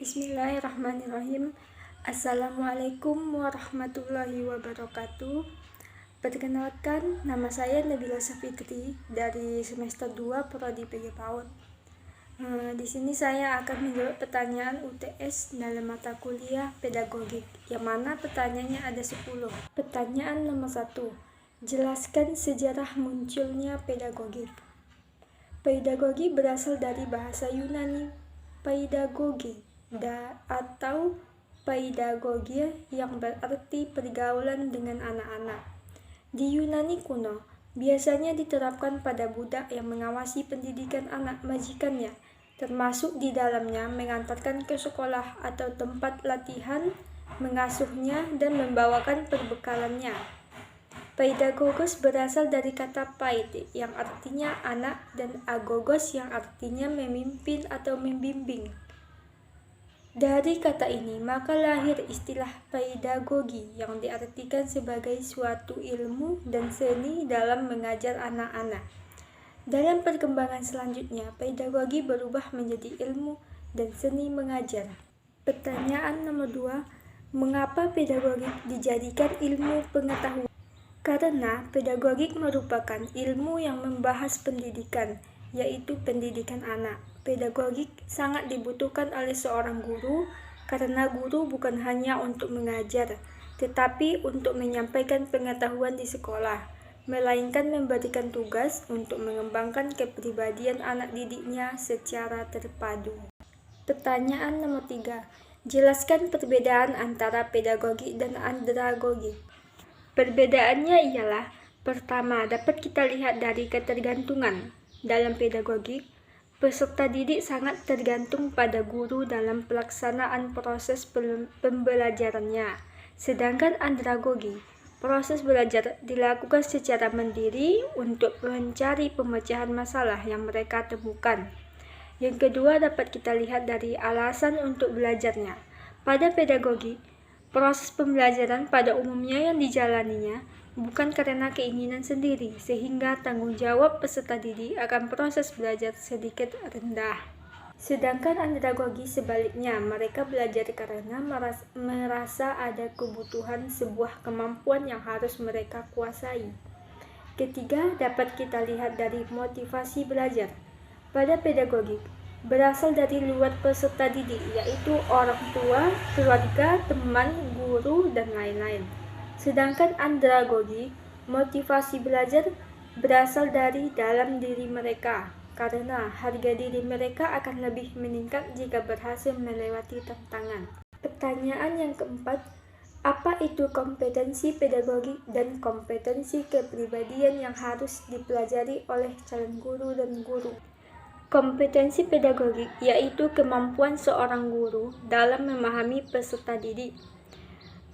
Bismillahirrahmanirrahim. Assalamualaikum warahmatullahi wabarakatuh. Perkenalkan, nama saya Nabila Safitri dari semester 2 Prodi PG PAUD. Di sini saya akan menjawab pertanyaan UTS dalam mata kuliah pedagogik, yang mana pertanyaannya ada 10. Pertanyaan nomor 1. Jelaskan sejarah munculnya pedagogik. Pedagogi berasal dari bahasa Yunani pedagogi atau pedagogia yang berarti pergaulan dengan anak-anak. Di Yunani kuno, biasanya diterapkan pada budak yang mengawasi pendidikan anak majikannya, termasuk di dalamnya mengantarkan ke sekolah atau tempat latihan, mengasuhnya, dan membawakan perbekalannya. Pedagogos berasal dari kata paide yang artinya anak dan agogos yang artinya memimpin atau membimbing. Dari kata ini maka lahir istilah pedagogi yang diartikan sebagai suatu ilmu dan seni dalam mengajar anak-anak. Dalam perkembangan selanjutnya, pedagogi berubah menjadi ilmu dan seni mengajar. Pertanyaan nomor 2, mengapa pedagogi dijadikan ilmu pengetahuan? Karena pedagogik merupakan ilmu yang membahas pendidikan, yaitu pendidikan anak. Pedagogik sangat dibutuhkan oleh seorang guru, karena guru bukan hanya untuk mengajar, tetapi untuk menyampaikan pengetahuan di sekolah, melainkan memberikan tugas untuk mengembangkan kepribadian anak didiknya secara terpadu. Pertanyaan nomor 3. Jelaskan perbedaan antara pedagogik dan andragogik. Perbedaannya ialah, pertama, dapat kita lihat dari ketergantungan. Dalam pedagogik, peserta didik sangat tergantung pada guru dalam pelaksanaan proses pembelajarannya. Sedangkan andragogi, proses belajar dilakukan secara mandiri untuk mencari pemecahan masalah yang mereka temukan. Yang kedua, dapat kita lihat dari alasan untuk belajarnya. Pada pedagogi, proses pembelajaran pada umumnya yang dijalaninya bukan karena keinginan sendiri, sehingga tanggung jawab peserta didik akan proses belajar sedikit rendah. Sedangkan andragogi sebaliknya, mereka belajar karena merasa ada kebutuhan sebuah kemampuan yang harus mereka kuasai. Ketiga, dapat kita lihat dari motivasi belajar. Pada pedagogik, berasal dari luar peserta didik, yaitu orang tua, keluarga, teman, guru, dan lain-lain. Sedangkan andragogi, motivasi belajar berasal dari dalam diri mereka, karena harga diri mereka akan lebih meningkat jika berhasil melewati tantangan. Pertanyaan yang keempat, apa itu kompetensi pedagogik dan kompetensi kepribadian yang harus dipelajari oleh calon guru dan guru? Kompetensi pedagogik yaitu kemampuan seorang guru dalam memahami peserta didik,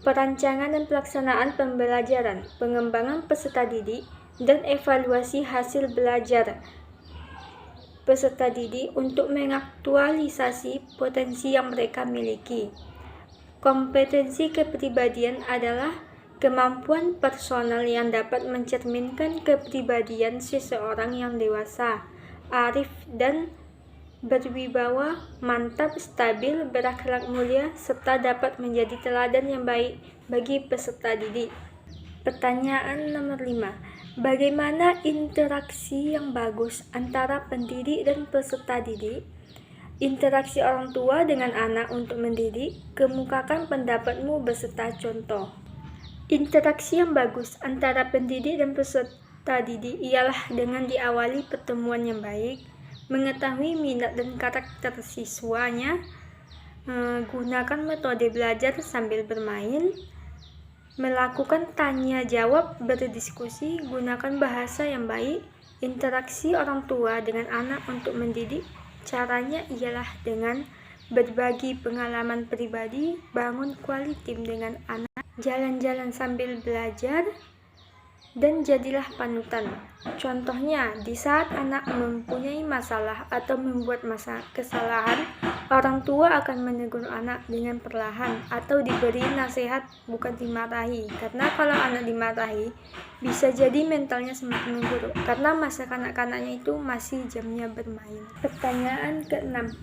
perancangan dan pelaksanaan pembelajaran, pengembangan peserta didik, dan evaluasi hasil belajar peserta didik untuk mengaktualisasi potensi yang mereka miliki. Kompetensi kepribadian adalah kemampuan personal yang dapat mencerminkan kepribadian seseorang yang dewasa, arif dan berwibawa, mantap, stabil, berakhlak mulia, serta dapat menjadi teladan yang baik bagi peserta didik. Pertanyaan nomor 5. Bagaimana interaksi yang bagus antara pendidik dan peserta didik? Interaksi orang tua dengan anak untuk mendidik, kemukakan pendapatmu beserta contoh. Interaksi yang bagus antara pendidik dan peserta didik ialah dengan diawali pertemuan yang baik, mengetahui minat dan karakter siswanya, gunakan metode belajar sambil bermain, melakukan tanya jawab, berdiskusi, gunakan bahasa yang baik. Interaksi orang tua dengan anak untuk mendidik, caranya ialah dengan berbagi pengalaman pribadi, bangun quality time dengan anak, jalan-jalan sambil belajar, dan jadilah panutan. Contohnya, di saat anak mempunyai masalah atau membuat kesalahan, orang tua akan menegur anak dengan perlahan atau diberi nasihat, bukan dimarahi. Karena kalau anak dimarahi, bisa jadi mentalnya semakin memburuk, karena masa kanak-kanaknya itu masih jamnya bermain. Pertanyaan ke-6.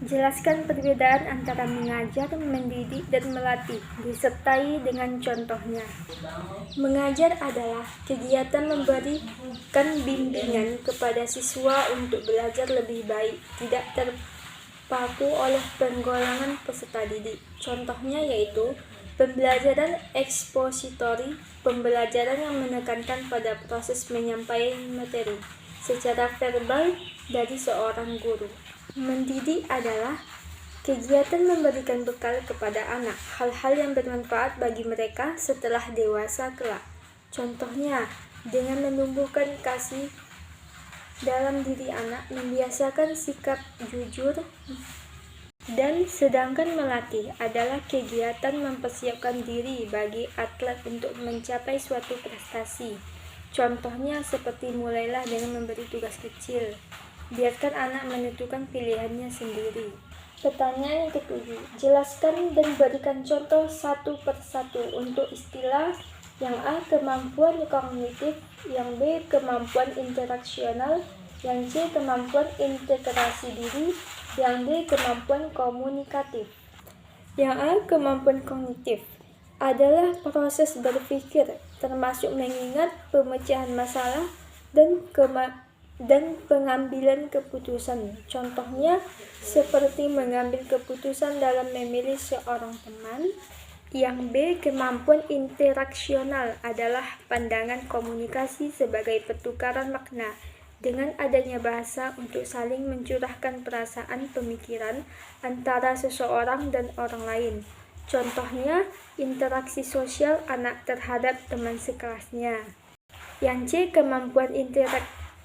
Jelaskan perbedaan antara mengajar, mendidik, dan melatih, disertai dengan contohnya. Mengajar adalah kegiatan memberikan bimbingan kepada siswa untuk belajar lebih baik, tidak terpaku oleh penggolongan peserta didik. Contohnya yaitu pembelajaran ekspositori, pembelajaran yang menekankan pada proses menyampaikan materi secara verbal dari seorang guru. Mendidik adalah kegiatan memberikan bekal kepada anak, hal-hal yang bermanfaat bagi mereka setelah dewasa kelak. Contohnya, dengan menumbuhkan kasih dalam diri anak, membiasakan sikap jujur, dan sedangkan melatih adalah kegiatan mempersiapkan diri bagi atlet untuk mencapai suatu prestasi. Contohnya seperti mulailah dengan memberi tugas kecil. Biarkan anak menentukan pilihannya sendiri. Pertanyaan yang ketujuh, jelaskan dan berikan contoh satu per satu untuk istilah. Yang A, kemampuan kognitif, yang B, kemampuan interaksional, yang C, kemampuan integrasi diri, yang D, kemampuan komunikatif. Yang A, kemampuan kognitif adalah proses berpikir, termasuk mengingat, pemecahan masalah, dan pengambilan keputusan. Contohnya seperti mengambil keputusan dalam memilih seorang teman. Yang B, kemampuan interaksional adalah pandangan komunikasi sebagai pertukaran makna dengan adanya bahasa untuk saling mencurahkan perasaan pemikiran antara seseorang dan orang lain. Contohnya interaksi sosial anak terhadap teman sekelasnya. Yang C, kemampuan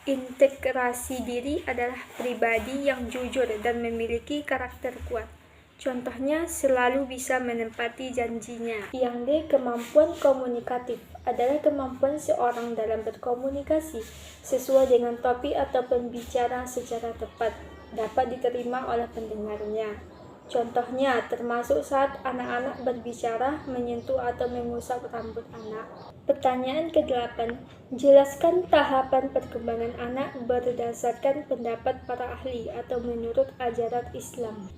integrasi diri adalah pribadi yang jujur dan memiliki karakter kuat. Contohnya selalu bisa menepati janjinya. Yang D, kemampuan komunikatif adalah kemampuan seorang dalam berkomunikasi sesuai dengan topik atau pembicara secara tepat, dapat diterima oleh pendengarnya. Contohnya termasuk saat anak-anak berbicara, menyentuh atau mengusap rambut anak. Pertanyaan ke-8, jelaskan tahapan perkembangan anak berdasarkan pendapat para ahli atau menurut ajaran Islam.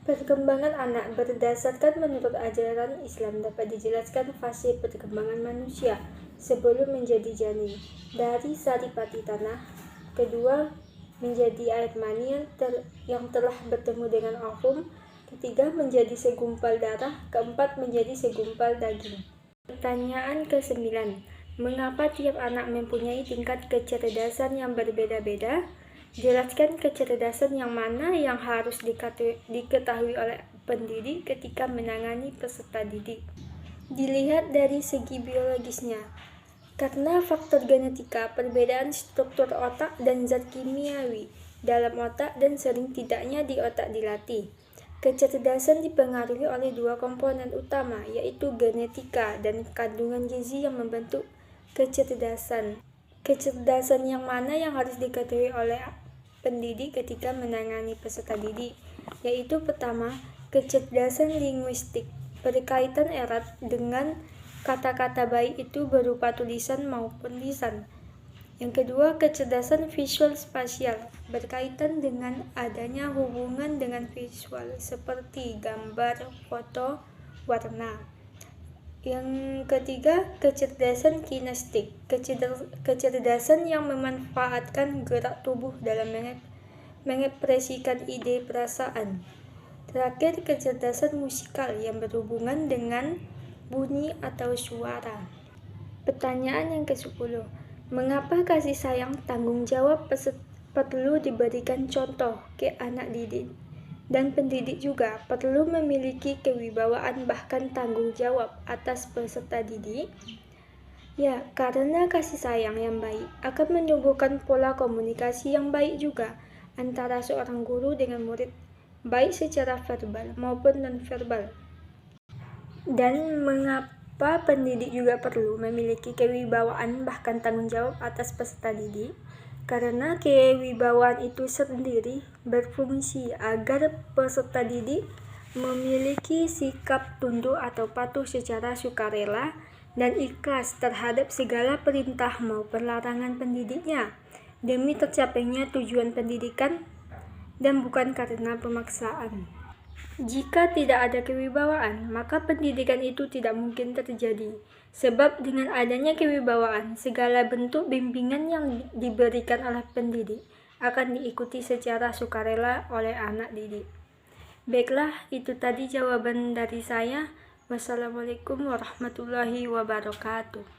Perkembangan anak berdasarkan menurut ajaran Islam dapat dijelaskan fase perkembangan manusia sebelum menjadi janin, dari saripati tanah, kedua menjadi air mani yang telah bertemu dengan ovum, ketiga menjadi segumpal darah, keempat menjadi segumpal daging. Pertanyaan ke-9, mengapa tiap anak mempunyai tingkat kecerdasan yang berbeda-beda? Jelaskan kecerdasan yang mana yang harus diketahui oleh pendidik ketika menangani peserta didik. Dilihat dari segi biologisnya, karena faktor genetika, perbedaan struktur otak dan zat kimiawi dalam otak dan sering tidaknya di otak dilatih. Kecerdasan dipengaruhi oleh dua komponen utama, yaitu genetika dan kandungan gizi yang membentuk kecerdasan. Kecerdasan yang mana yang harus diketahui oleh pendidik ketika menangani peserta didik, yaitu pertama, kecerdasan linguistik, berkaitan erat dengan kata-kata baik itu berupa tulisan maupun lisan. Yang kedua, kecerdasan visual spasial, berkaitan dengan adanya hubungan dengan visual seperti gambar, foto, warna. Yang ketiga, kecerdasan kinestik, kecerdasan yang memanfaatkan gerak tubuh dalam mengekspresikan ide perasaan. Terakhir, kecerdasan musikal yang berhubungan dengan bunyi atau suara. Pertanyaan yang ke-10, mengapa kasih sayang tanggung jawab perlu diberikan contoh ke anak didik? Dan pendidik juga perlu memiliki kewibawaan bahkan tanggung jawab atas peserta didik. Ya, karena kasih sayang yang baik akan menumbuhkan pola komunikasi yang baik juga antara seorang guru dengan murid, baik secara verbal maupun non-verbal. Dan mengapa pendidik juga perlu memiliki kewibawaan bahkan tanggung jawab atas peserta didik? Karena kewibawaan itu sendiri berfungsi agar peserta didik memiliki sikap tunduk atau patuh secara sukarela dan ikhlas terhadap segala perintah maupun larangan pendidiknya demi tercapainya tujuan pendidikan dan bukan karena pemaksaan. Jika tidak ada kewibawaan, maka pendidikan itu tidak mungkin terjadi. Sebab dengan adanya kewibawaan, segala bentuk bimbingan yang diberikan oleh pendidik akan diikuti secara sukarela oleh anak didik. Baiklah, itu tadi jawaban dari saya. Wassalamualaikum warahmatullahi wabarakatuh.